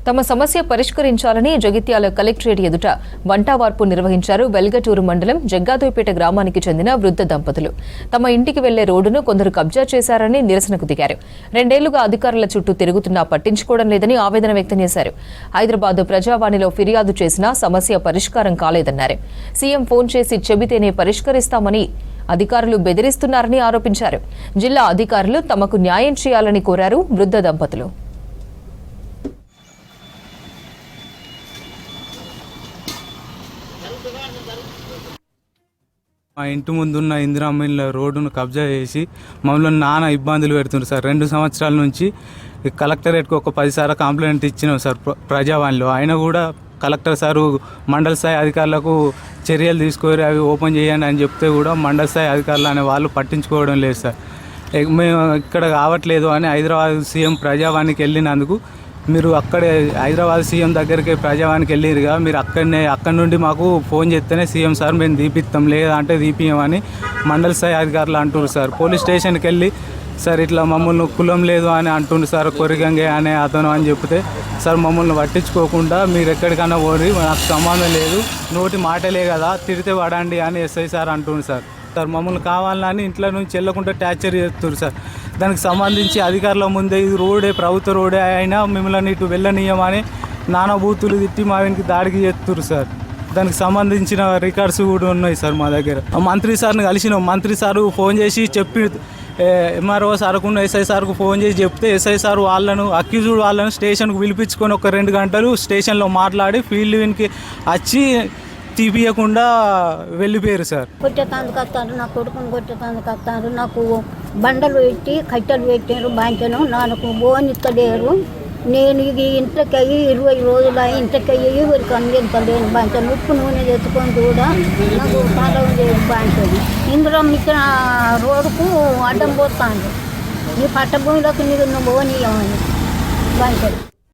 తమ సమస్య పరిష్కరించాలని జగిత్యాల కలెక్టరేట్ ఎదుట వంటావార్పు నిర్వహించారు. వెల్గటూరు మండలం జగ్గాదోపేట గ్రామానికి చెందిన వృద్ధ దంపతులు. తమ ఇంటికి వెళ్లే రోడ్డును కొందరు కబ్జా చేశారని నిరసనకు దిగారు. 2 ఏళ్లుగా అధికారుల చుట్టూ తిరుగుతున్నా పట్టించుకోవడం లేదని ఆవేదన వ్యక్తం చేశారు. హైదరాబాద్ ప్రజావాణిలో ఫిర్యాదు చేసినా సమస్య పరిష్కారం కాలేదన్నారు. సీఎం ఫోన్ చేసి చెబితేనే పరిష్కరిస్తామని అధికారులు బెదిరిస్తున్నారని ఆరోపించారు. జిల్లా అధికారులు తమకు న్యాయం చేయాలని కోరారు వృద్ధ దంపతులు. మా ఇంటి ముందున్న ఇందిరామిల్ల రోడ్డును కబ్జా చేసి మమ్మల్ని నానా ఇబ్బందులు పెడుతున్నారు సార్. 2 సంవత్సరాల నుంచి కలెక్టరేట్కి ఒక 10 సార్లు కంప్లైంట్ ఇచ్చినాం సార్ ప్రజావాణిలో. అయినా కూడా కలెక్టర్ సారు మండల స్థాయి అధికారులకు చర్యలు తీసుకొని అవి ఓపెన్ చేయండి అని చెప్తే కూడా మండల స్థాయి అధికారులు అనే వాళ్ళు పట్టించుకోవడం లేదు సార్. మేము ఇక్కడ కావట్లేదు అని హైదరాబాద్ సీఎం ప్రజావాణికి వెళ్ళినందుకు మీరు అక్కడే హైదరాబాద్ సీఎం దగ్గరికి ప్రజావానికి వెళ్ళిరుగా, మీరు అక్కడి నుండి మాకు ఫోన్ చేస్తేనే సీఎం సార్ మేము దీపిస్తాం, లేదా అంటే దీపియమని మండల స్థాయి అధికారులు అంటున్నారు సార్. పోలీస్ స్టేషన్కి వెళ్ళి సార్ ఇట్లా మమ్మల్ని కులం లేదు అని అంటుండ్రు సార్, కొరిగంగే అనే అతను అని చెప్తే సార్ మమ్మల్ని పట్టించుకోకుండా మీరు ఎక్కడికైనా పోరి, నాకు సంబంధం లేదు, నోటి మాటలే కదా, తిరిగితే పడండి అని ఎస్ఐ సార్ అంటుండ్రు సార్. మమ్మల్ని కావాలని ఇంట్లో నుంచి వెళ్ళకుండా టార్చర్ చేస్తున్నారు సార్. దానికి సంబంధించి అధికారుల ముందే ఇది రోడే, ప్రభుత్వ రోడే అయినా మిమ్మల్ని ఇటు వెళ్ళనీయమని నానా బూతులు తిట్టి మా వెనక్కి దాడికి చేస్తున్నారు సార్. దానికి సంబంధించిన రికార్డ్స్ కూడా ఉన్నాయి సార్ మా దగ్గర. మంత్రి సార్ని కలిసినాం. మంత్రి సారు ఫోన్ చేసి చెప్పి ఎంఆర్ఓ సార్కు ఎస్ఐ సార్కు ఫోన్ చేసి చెప్తే ఎస్ఐ సార్ వాళ్ళను అక్యూజ్డ్ వాళ్ళను స్టేషన్కు పిలిపించుకొని ఒక 2 గంటలు స్టేషన్లో మాట్లాడి ఫీల్డ్ విన్కి వచ్చి తీపియకుండా వెళ్ళిపోయారు సార్. కొట్టేతాందుకు వస్తారు, నా కొడుకుని కొట్టేతాందుకు వస్తారు, నాకు బండలు పెట్టి కట్టెలు పెట్టారు బాంచను, నాకు బోనిస్తలేరు. నేను ఇంట్లోకి అయ్యి 20 రోజులు అయ్యి ఇంట్లోకి అయ్యి ఎవరికి అందించలేను బాంచను. ఉప్పు నూనె తెచ్చుకొని కూడా నాకు కాలం లేదు బాంచను. ఇందులో మిషన్ రోడ్డుకు అడ్డం పోతాను, నీ పట్టభూమిలోకి నీకు నువ్వు పోనీయమని బాంచను.